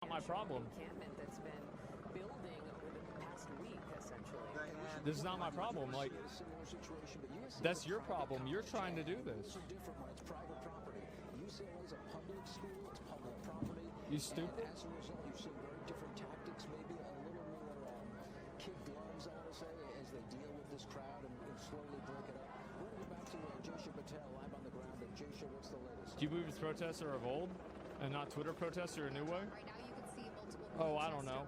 Not my problem. Encampment that's been building over the past week, essentially. This is not my problem. Like, that's your problem. You're trying to do this. It's private property. UCLA is a public school. It's public property. You stupid. And as a result, you've seen very different tactics, maybe a little more kid gloves, I want to say, as they deal with this crowd and slowly break it up. We're going to go back to Jaysha Patel live on the ground. And Jaysha, what's the latest? Do you believe protests are of old and not Twitter protests are a new way? Right now you can see multiple Oh, I don't know.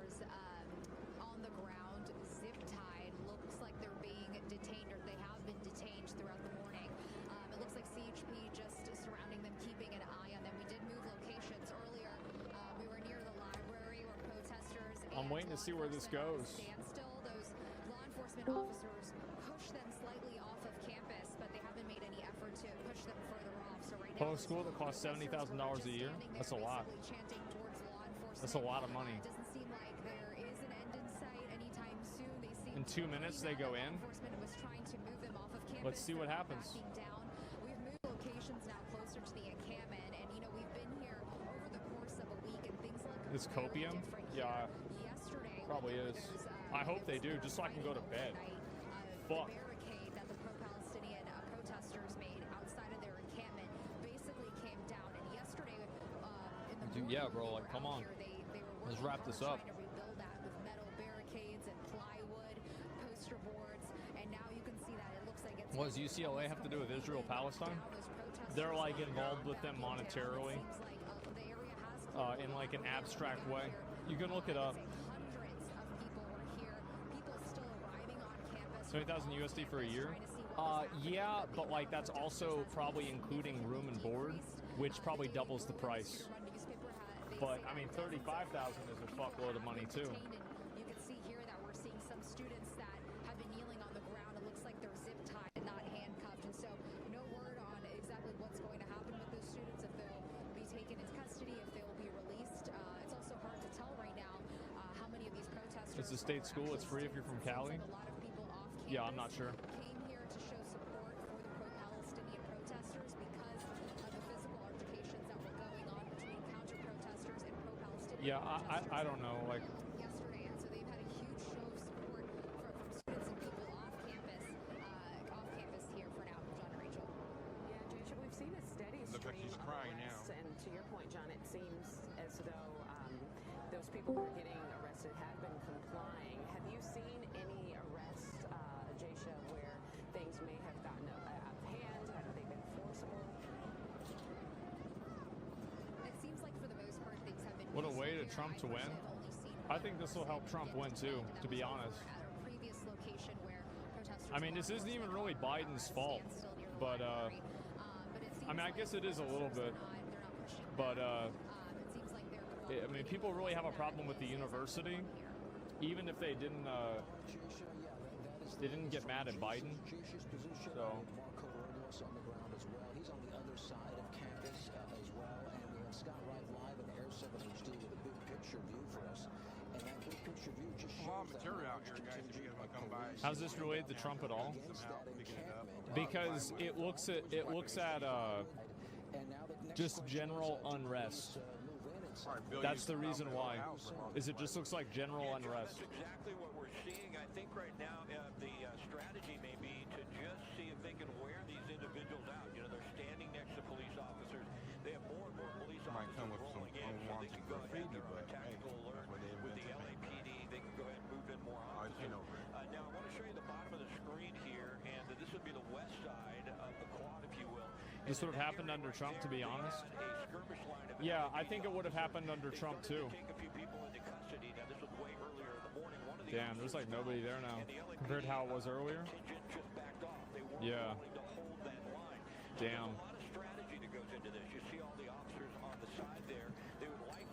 On the ground, zip-tied. Looks like they're being detained, or they have been detained throughout the morning. It looks like CHP just surrounding them, keeping an eye on them. We did move locations earlier. We were near the library where protesters. I'm waiting to see where this goes. Standstill. Those law enforcement officers push them slightly off of campus, but they haven't made any effort to push them further off. So right now, Oh, a school that costs $70,000 a year? That's a lot. That's a lot of money. It doesn't seem like there is an end in sight anytime soon. They seem In 2 minutes, they go in. Enforcement was trying to move them off of campus. Let's see what happens. Down. We've moved locations now closer to the encampment, and we've been here over the course of a week, and things look It's copium? Yeah, yesterday probably is. I hope they do, just so I can go to bed. Fuck. The barricade that the pro-Palestinian protesters made outside of their encampment basically came down, and yesterday in the morning, Yeah, bro, like, come on. They were Let's wrap this up. trying to rebuild that with metal barricades and plywood, poster boards, and now you can see that it looks like it's. What does UCLA have to do with Israel Palestine? They're like involved with them monetarily, in like an abstract way. You can look it up. Hundreds of people were here. People still arriving on campus. 20,000 USD for a year? Yeah, but like that's also probably including room and board, which probably doubles the price. But I mean, 35,000 is a fuckload of money too. You can see here that we're seeing some students that have been kneeling on the ground. It looks like they're zip tied and not handcuffed, and so no word on exactly what's going to happen with those students, if they'll be taken into custody, if they will be released. It's also hard to tell right now how many of these protesters. It's a state school. It's free if you're from Cali. A lot of people off campus. Yeah, I'm not sure. Came here to show support for the pro-Palestinian protesters because of the physical altercations that were going on between counter-protesters and pro-Palestinian. Yeah, I don't know. Like yesterday, and so they've had a huge show of support from students and people off campus here for now. John and Rachel. Yeah, Jaysha, we've seen a steady stream like she's crying of arrests, now. and to your point, John, it seems as though those people who are getting arrested have been complying. Have you seen any arrests, Jaysha, where things may have gotten out of hand? Have they been forcible? It seems like for the most part things have been. What a way to Trump to win. I think this will help Trump win too, to be honest. I mean, this isn't even really Biden's fault, but I mean, I guess it is a little bit, but I mean, people really have a problem with the university, even if they didn't get mad at Biden. So. On the ground as well. He's on the other side of campus as well, and we have Scott Wright live in Air 7 HD with a big picture view for us. And that big picture view just shows material out here, guys. If you guys want to come by. How's this related to Trump at all? Because it looks at just general unrest. That's the reason why. Is it just looks like general unrest? That's exactly what we're seeing. I think right now the strategy may be to just see if they can wear these individuals out. They're standing next to police officers. They have more and more police officers rolling in, so they can go ahead. They're on a tactical alert with the LAPD. They can go ahead and move in more officers. Now, I want to show you the bottom of the screen here, and this would be the west side of the quad, if you will. This would have happened under Trump, to be honest. Yeah, I think it would have happened under Trump too. Damn, there's like nobody there now compared to how it was earlier. Yeah. Damn.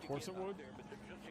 Of course it would.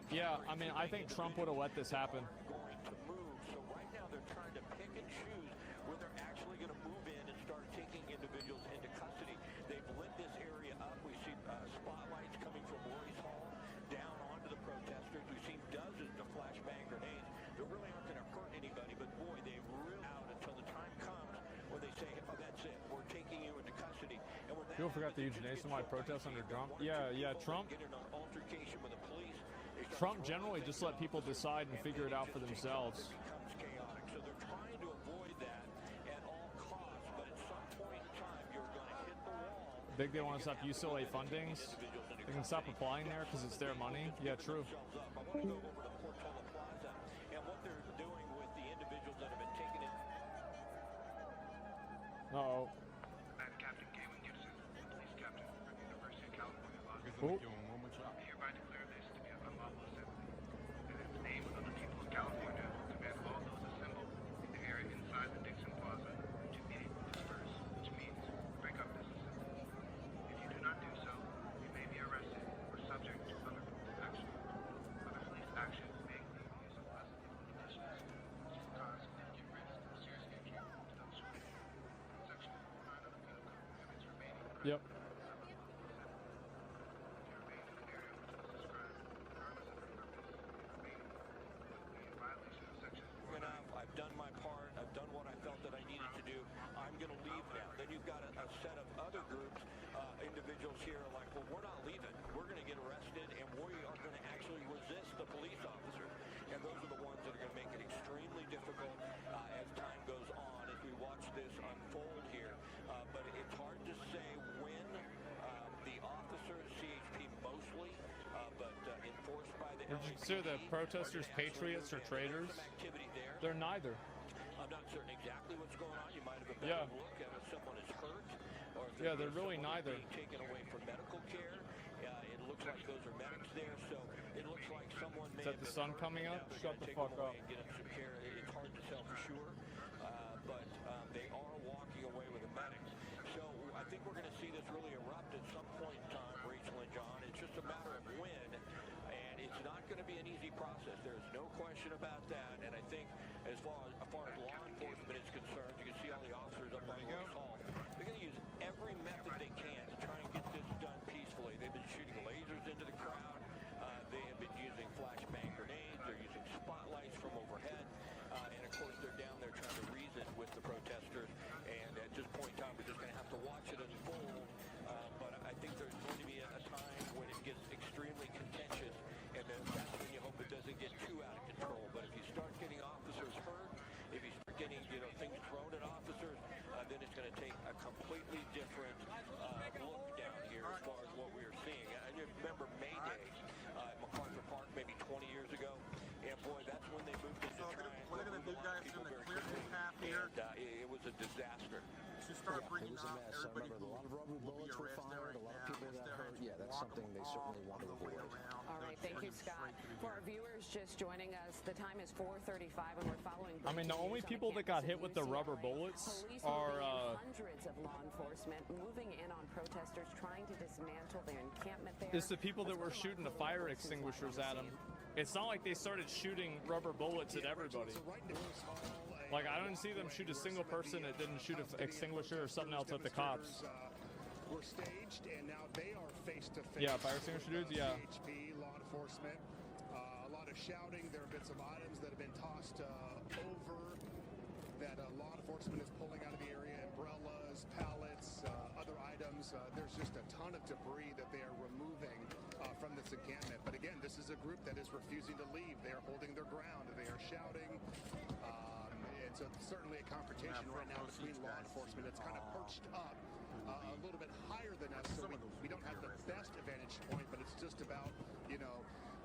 Yeah, I mean, I think Trump would have let this happen. So right now they're trying to pick and choose where they're actually going to move in and start taking individuals into custody. They've lit this area up. We see spotlights coming from Royce Hall down onto the protesters. We've seen dozens of flashbang grenades. They really aren't going to hurt anybody, but boy, they've really out until the time comes when they say, oh, that's it, we're taking you into custody. And when people forgot the nationwide protests under Trump. Yeah, Trump. Get in an altercation with the police. They Trump generally just let people decide and figure it out for themselves. Becomes chaotic. So they're trying to avoid that at all costs, but at some point in time, you're going to hit the wall. Big they want to stop UCLA fundings. They can stop applying there because it's their money. Yeah, true. I want to go over to Portola Plaza and what they're doing with the individuals that have been taken in. Uh-oh. Captain Galen Gibson, police captain for the University of California Law Oh. School. Hereby declare this to be an unlawful assembly, and in the name of the people of California, command all those assembled in the area inside the Dixon Plaza to immediately disperse, which means break up this assembly. If you do not do so, you may be arrested or subject to other police action. Other police action may include the use of less lethal conditions, which can cause significant risk of serious injury to those who may. Section 49 of the Penal Code prohibits remaining. Yep. I've done my part. I've done what I felt that I needed to do. I'm going to leave now. Then you've got a set of other groups, individuals here are like, well, we're not leaving. We're going to get arrested, and we are going to actually resist the police officers. And those are the ones that are going to make it extremely difficult as time goes on, as we watch this unfold here. But it's hard to say when the officers, CHP mostly, but enforced by the Would you consider the protesters patriots or traitors? They're neither. I'm not certain exactly what's going on. You might have a Yeah. better look at if someone is hurt, or if Yeah, they're really someone neither. being taken away for medical care. It looks like those are medics there, so it looks like someone may Is that have the been sun hurt. coming Now up? they're Shut gonna the take fuck them away up. and get them some care. It's hard to tell for sure, but they are walking away with the medics. So I think we're going to see this really erupt at some point in time, Rachel and John. It's just a matter of when, and it's not going to be an easy process. There's no question about that. And I think as far as law enforcement is concerned, you can see all the officers up on Rose Hall. They're going to use every method they can to try and get this done peacefully. They've been shooting lasers into the crowd. They have been using flashbang grenades. They're using spotlights from overhead. And of course, they're down there trying to reason with the protesters. And at this point in time, we're just going to have to watch it unfold. But I think there's going to be a time when it gets extremely contentious, and then that's when you hope it doesn't get too out of control. But if you start getting officers hurt, if you start getting things thrown at officers, then it's going to take a completely different look down here as far as what we are seeing. I remember May Day at MacArthur Park maybe 20 years ago, and boy, that's when they moved into We're going to do guys in the clear path here. And it was a disaster. To start It bringing was a up mess. I everybody remember a lot of rubber who will be bullets were arrested fired, a lot of people got hurt. Yeah, that's something they certainly want to avoid. All right, thank you, Scott. For our viewers just joining us, the time is 4:35, and we're following. I mean, the only people that got hit with the rubber bullets are hundreds of law enforcement moving in on protesters trying to dismantle their encampment there. it's the people that were shooting the fire extinguishers at them. It's not like they started shooting rubber bullets at everybody. Like, I didn't see them shoot a single person that didn't shoot an extinguisher or something else at the cops. Were staged, and now they are face to face. Yeah, fire extinguisher dudes, yeah. CHP, law enforcement, a lot of shouting. There have been some items that have been tossed over that law enforcement is pulling out of the area: umbrellas, pallets, other items. There's just a ton of debris that they are removing from this encampment. But again, this is a group that is refusing to leave. They are holding their ground. They are shouting. And so it's certainly a confrontation right now between law enforcement. It's kind of perched up a little bit higher than us, so we don't have the best vantage point, but it's just about,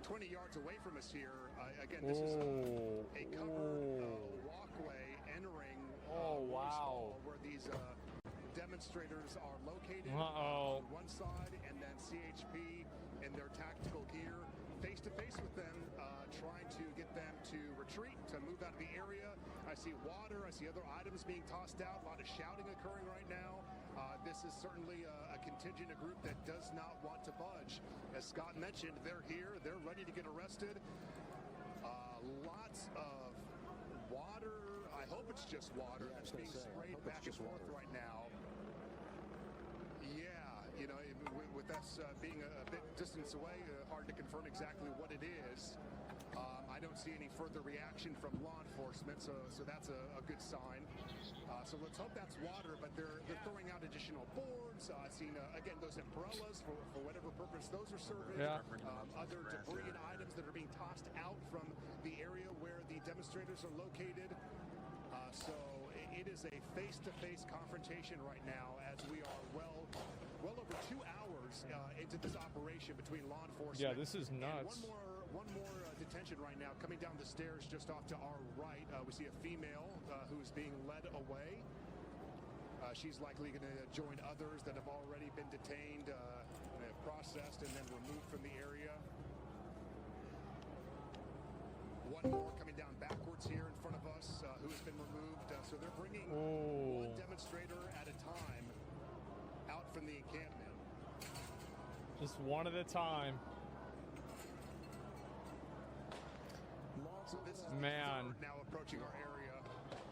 20 yards away from us here. Again, this is a covered walkway entering Rose Hall, where these demonstrators are located on one side, and then CHP in their tactical gear face to face with them, trying to get them to retreat, to move out of the area. I see water, I see other items being tossed out, a lot of shouting occurring right now. This is certainly a contingent, a group that does not want to budge. As Scott mentioned, they're here, they're ready to get arrested. Lots of water, I hope it's just water that's being sprayed back and forth right now. Yeah, with us being a bit distance away, hard to confirm exactly what it is. I don't see any further reaction from law enforcement, so that's a good sign. So let's hope that's water, but they're throwing out additional boards. I've seen, again, those umbrellas for whatever purpose those are serving. Yeah. Other debris and items that are being demonstrators are located. So it is a face-to-face confrontation right now as we are well over 2 hours into this operation between law enforcement. Yeah, this is nuts. And one more detention right now coming down the stairs just off to our right. We see a female who is being led away. She's likely going to join others that have already been detained, processed, and then removed from the area. One more coming down backwards here in front of us who has been removed. So they're bringing one demonstrator at a time out from the encampment. Just one at a time. So this is Man. now approaching our area.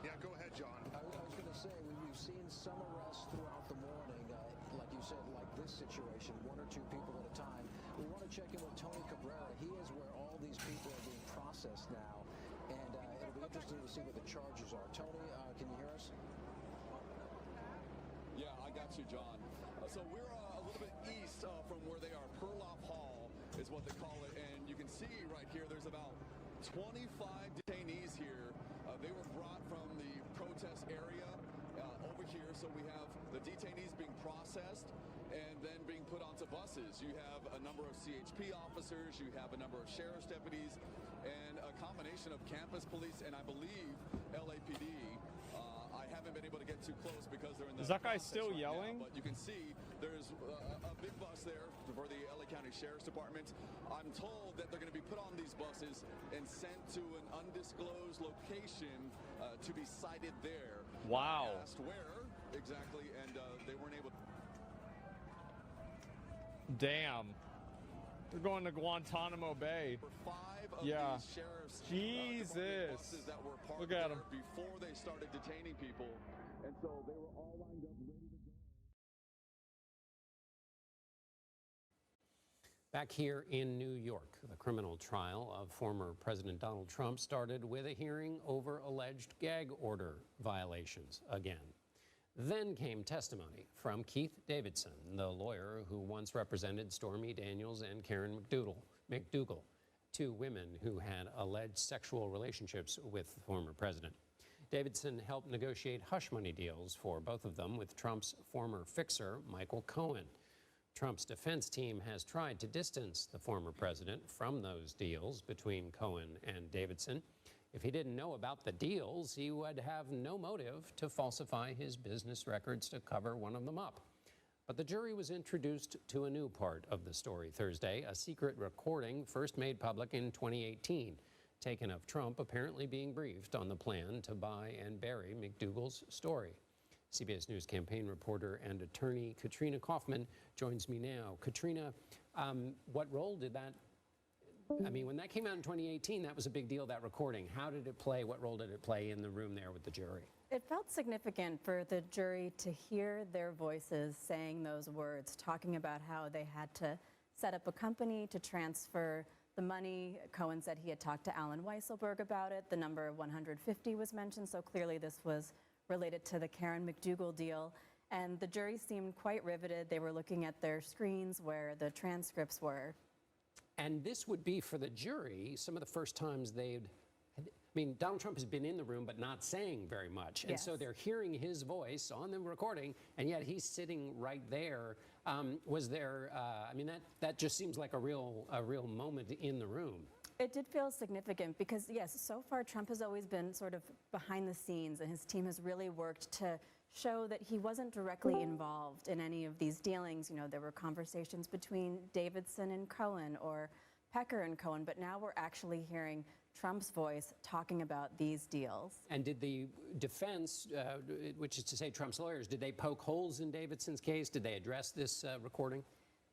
Yeah, go ahead, John. I was going to say, we've seen some arrests throughout the morning, like you said, like this situation, 1 or 2 people at a time. We want to check in with Tony Cabrera. He is where all these people are being processed now, and it'll be interesting to see what the charges are. Tony, can you hear us? Yeah, I got you, John. So we're a little bit east from where they are. Perloff Hall is what they call it, and you can see right here there's about 25 detainees here. They were brought from the protest area over here, so we have the detainees being processed and then being put onto buses. You have a number of CHP officers, you have a number of sheriff's deputies, and a combination of campus police and I believe LAPD. I haven't been able to get too close because they're in the Is that guy process still right yelling? now, but you can see there's a big bus there for the LA County Sheriff's Department. I'm told that they're going to be put on these buses and sent to an undisclosed location to be cited there. Wow. I asked where exactly, and they weren't able to. Damn. They're going to Guantanamo Bay. For 5 of Yeah. these sheriff's Jesus. department buses that were parked Look at there 'em. before they started detaining people, and so they were all lined up ready to go. Back here in New York, the criminal trial of former President Donald Trump started with a hearing over alleged gag order violations again. Then came testimony from Keith Davidson, the lawyer who once represented Stormy Daniels and Karen McDougal, 2 women who had alleged sexual relationships with the former president. Davidson helped negotiate hush money deals for both of them with Trump's former fixer, Michael Cohen. Trump's defense team has tried to distance the former president from those deals between Cohen and Davidson. If he didn't know about the deals, he would have no motive to falsify his business records to cover one of them up. But the jury was introduced to a new part of the story Thursday, a secret recording first made public in 2018, taken of Trump apparently being briefed on the plan to buy and bury McDougal's story. CBS News campaign reporter and attorney Katrina Kaufman joins me now. Katrina, what role did that, I mean, when that came out in 2018, that was a big deal, that recording. How did it play? What role did it play in the room there with the jury? It felt significant for the jury to hear their voices saying those words, talking about how they had to set up a company to transfer the money. Cohen said he had talked to Alan Weisselberg about it. The number of 150 was mentioned, so clearly this was related to the Karen McDougal deal. And the jury seemed quite riveted. They were looking at their screens where the transcripts were. And this would be, for the jury, some of the first times they'd, I mean, Donald Trump has been in the room but not saying very much. And so they're hearing his voice on the recording, and yet he's sitting right there. Was there, I mean, that just seems like a real moment in the room. It did feel significant because, yes, so far Trump has always been sort of behind the scenes, and his team has really worked to show that he wasn't directly involved in any of these dealings. You know, there were conversations between Davidson and Cohen or Pecker and Cohen, but now we're actually hearing Trump's voice talking about these deals. And did the defense, which is to say Trump's lawyers, did they poke holes in Davidson's case? Did they address this recording?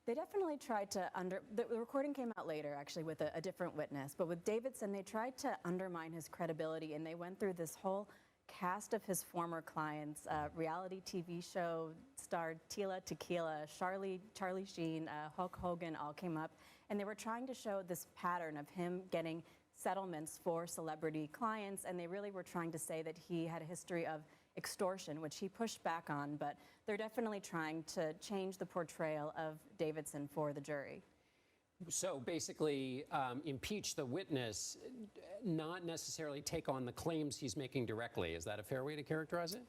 They definitely tried to the recording came out later, actually, with a different witness. But with Davidson, they tried to undermine his credibility, and they went through this whole cast of his former clients, reality TV show star Tila Tequila, Charlie Sheen, Hulk Hogan all came up, and they were trying to show this pattern of him getting settlements for celebrity clients, and they really were trying to say that he had a history of extortion, which he pushed back on, but they're definitely trying to change the portrayal of Davidson for the jury. So basically, impeach the witness, not necessarily take on the claims he's making directly. Is that a fair way to characterize it?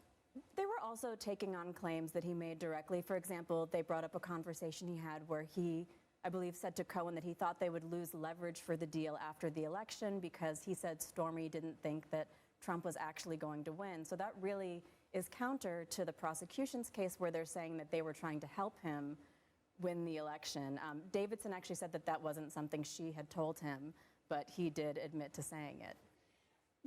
They were also taking on claims that he made directly. For example, they brought up a conversation he had where he, I believe, said to Cohen that he thought they would lose leverage for the deal after the election because he said Stormy didn't think that Trump was actually going to win. So that really is counter to the prosecution's case where they're saying that they were trying to help him win the election. Davidson actually said that that wasn't something she had told him, but he did admit to saying it.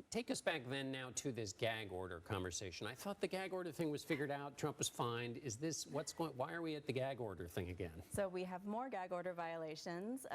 Take us back then now to this gag order conversation. I thought the gag order thing was figured out. Trump was fined. Is this why are we at the gag order thing again? So we have more gag order violations,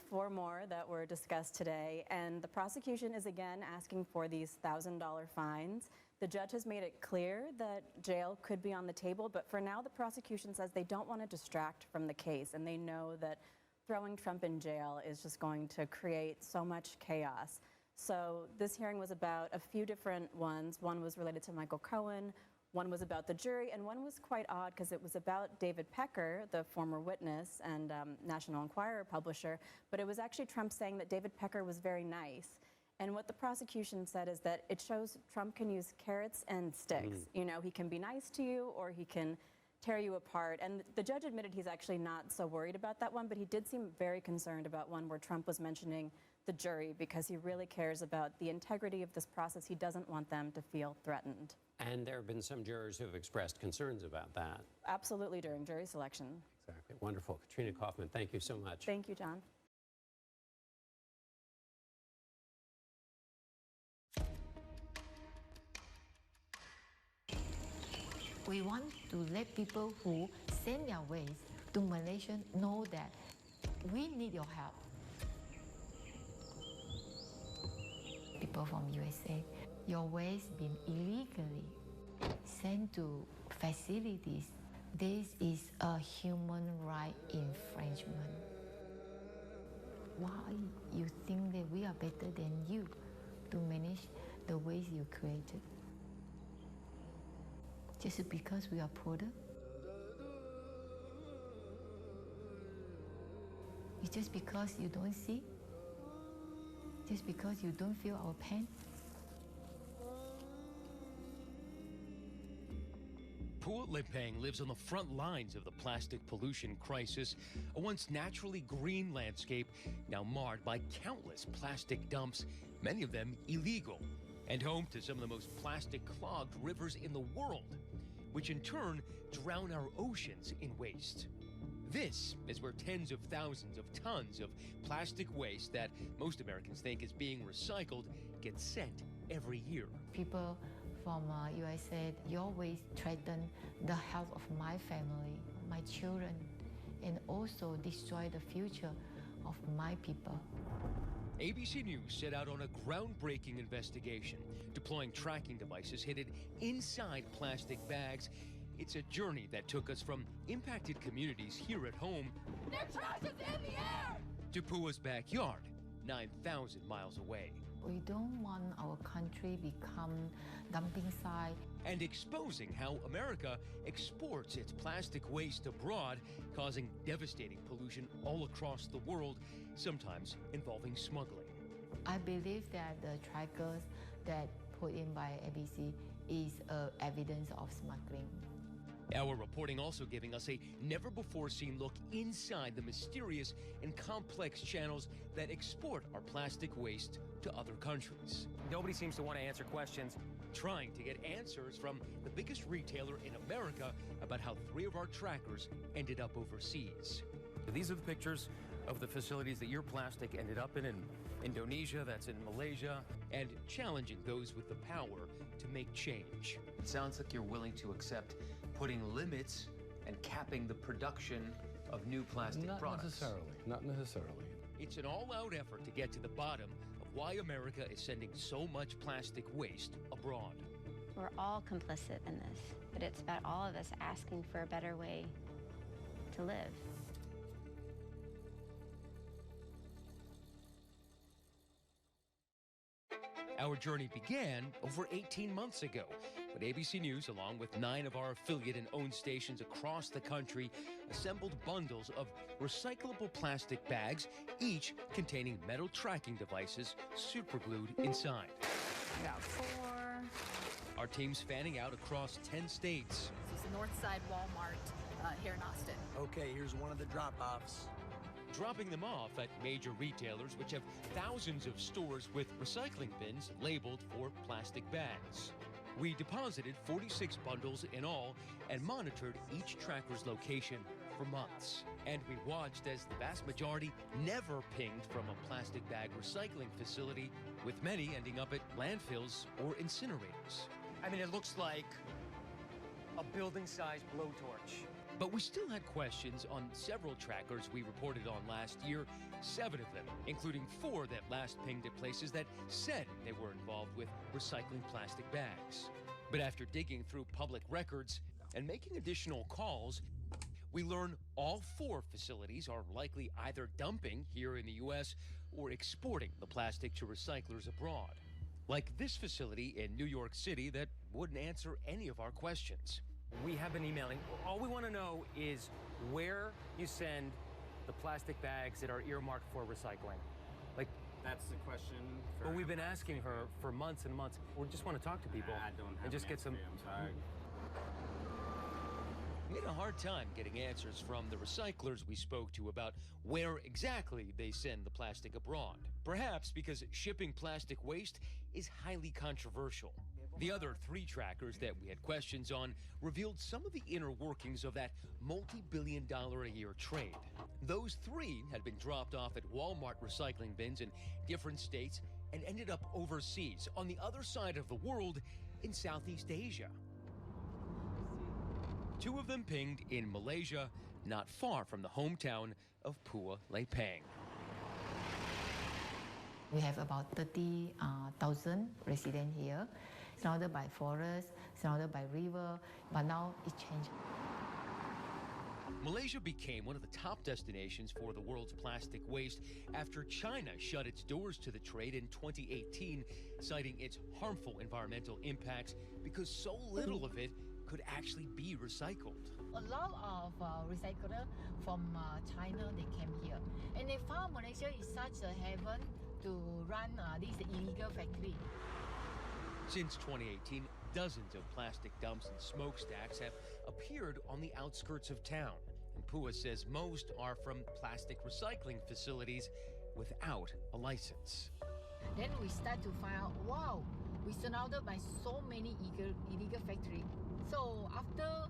4 more that were discussed today, and the prosecution is again asking for these $1,000 fines. The judge has made it clear that jail could be on the table, but for now the prosecution says they don't want to distract from the case, and they know that throwing Trump in jail is just going to create so much chaos. So this hearing was about a few different ones. One was related to Michael Cohen, one was about the jury, and one was quite odd because it was about David Pecker, the former witness and National Enquirer publisher, but it was actually Trump saying that David Pecker was very nice. And what the prosecution said is that it shows Trump can use carrots and sticks. You know, he can be nice to you or he can tear you apart. And the judge admitted he's actually not so worried about that one, but he did seem very concerned about one where Trump was mentioning the jury because he really cares about the integrity of this process. He doesn't want them to feel threatened. And there have been some jurors who have expressed concerns about that. Absolutely, during jury selection. Exactly. Wonderful. Katrina Kaufman, thank you so much. Thank you, John. We want to let people who send their waste to Malaysia know that we need your help. People from USA, your waste being illegally sent to facilities. This is a human right infringement. Why you think that we are better than you to manage the waste you created? Just because we are poorer? It's just because you don't see? Just because you don't feel our pain? Pua Lipang lives on the front lines of the plastic pollution crisis, a once naturally green landscape now marred by countless plastic dumps, many of them illegal, and home to some of the most plastic-clogged rivers in the world, which in turn drown our oceans in waste. This is where tens of thousands of tons of plastic waste that most Americans think is being recycled gets sent every year. People from US said, your waste threaten the health of my family, my children, and also destroy the future of my people. ABC News set out on a groundbreaking investigation, deploying tracking devices hidden inside plastic bags. It's a journey that took us from impacted communities here at home Their trash is in the air! to Pua's backyard, 9,000 miles away. We don't want our country become dumping site. And exposing how America exports its plastic waste abroad, causing devastating pollution all across the world, sometimes involving smuggling. I believe that the trackers that put in by ABC is evidence of smuggling. Our reporting also giving us a never-before-seen look inside the mysterious and complex channels that export our plastic waste to other countries. Nobody seems to want to answer questions. Trying to get answers from the biggest retailer in America about how 3 of our trackers ended up overseas. These are the pictures of the facilities that your plastic ended up in Indonesia, that's in Malaysia. And challenging those with the power to make change. It sounds like you're willing to accept putting limits and capping the production of new plastic products. Not necessarily. It's an all-out effort to get to the bottom of why America is sending so much plastic waste abroad. We're all complicit in this, but it's about all of us asking for a better way to live. Our journey began over 18 months ago when ABC News, along with 9 of our affiliate and owned stations across the country, assembled bundles of recyclable plastic bags, each containing metal tracking devices superglued inside. Got 4. Our team's fanning out across 10 states. This is Northside Walmart here in Austin. Okay, here's one of the drop-offs. Dropping them off at major retailers, which have thousands of stores with recycling bins labeled for plastic bags. We deposited 46 bundles in all and monitored each tracker's location for months. And we watched as the vast majority never pinged from a plastic bag recycling facility, with many ending up at landfills or incinerators. I mean, it looks like a building-sized blowtorch. But we still had questions on several trackers we reported on last year, 7 of them, including 4 that last pinged at places that said they were involved with recycling plastic bags. But after digging through public records and making additional calls, we learn all 4 facilities are likely either dumping here in the U.S. or exporting the plastic to recyclers abroad. Like this facility in New York City that wouldn't answer any of our questions. We have been emailing. All we want to know is where you send the plastic bags that are earmarked for recycling. Like, that's the question. But we've been asking her for months and months. We just want to talk to people I don't have and just get some. I'm sorry. We had a hard time getting answers from the recyclers we spoke to about where exactly they send the plastic abroad. Perhaps because shipping plastic waste is highly controversial. The other 3 trackers that we had questions on revealed some of the inner workings of that multi-billion-dollar-a-year trade. Those 3 had been dropped off at Walmart recycling bins in different states and ended up overseas on the other side of the world in Southeast Asia. 2 of them pinged in Malaysia, not far from the hometown of Pua Lepang. We have about 30,000 residents here, surrounded by forest, surrounded by river, but now it changed. Malaysia became one of the top destinations for the world's plastic waste after China shut its doors to the trade in 2018, citing its harmful environmental impacts because so little of it could actually be recycled. A lot of recyclers from China, they came here. And they found Malaysia is such a heaven to run this illegal factory. Since 2018, dozens of plastic dumps and smokestacks have appeared on the outskirts of town. And Pua says most are from plastic recycling facilities without a license. Then we start to find out, wow, we're surrounded by so many illegal factories. So after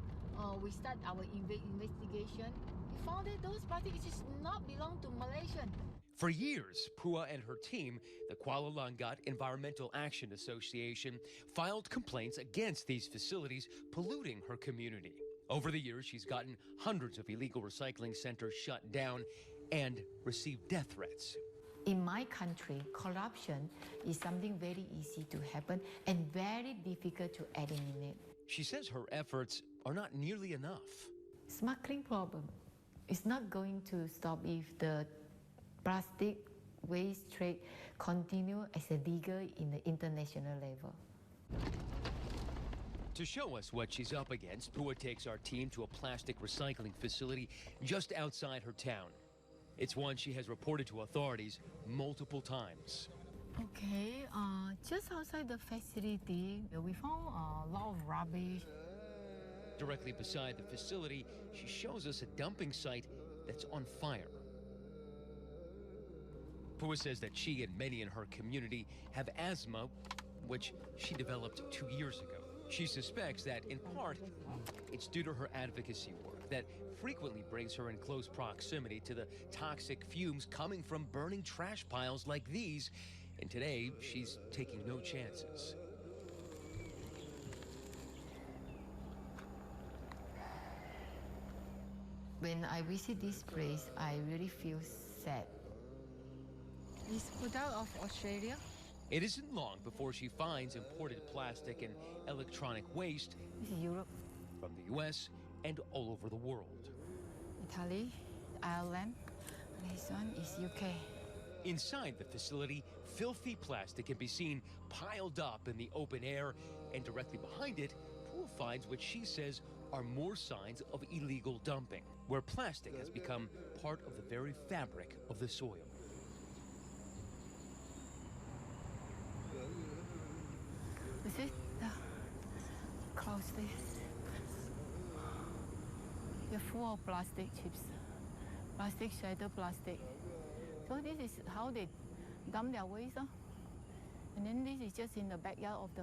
we start our investigation, we found that those plastics just not belong to Malaysian. For years, Pua and her team, the Kuala Langat Environmental Action Association, filed complaints against these facilities polluting her community. Over the years, she's gotten hundreds of illegal recycling centers shut down and received death threats. In my country, corruption is something very easy to happen and very difficult to eliminate. She says her efforts are not nearly enough. Smuggling problem is not going to stop if the plastic waste trade continue as a legal in the international level. To show us what she's up against, Pua takes our team to a plastic recycling facility just outside her town. It's one she has reported to authorities multiple times. Okay, just outside the facility, we found a lot of rubbish. Directly beside the facility, she shows us a dumping site that's on fire. Pua says that she and many in her community have asthma, which she developed 2 years ago. She suspects that, in part, it's due to her advocacy work that frequently brings her in close proximity to the toxic fumes coming from burning trash piles like these, and today she's taking no chances. When I visit this place, I really feel sad. It's product of Australia. It isn't long before she finds imported plastic and electronic waste This is Europe. from the U.S. and all over the world. Italy, Ireland. This one is UK. Inside the facility, filthy plastic can be seen piled up in the open air, and directly behind it, Poole finds what she says are more signs of illegal dumping, where plastic has become part of the very fabric of the soil. You see the close this. You're full of plastic chips, plastic shader plastic. So this is how they dump their waste. And then this is just in the backyard of the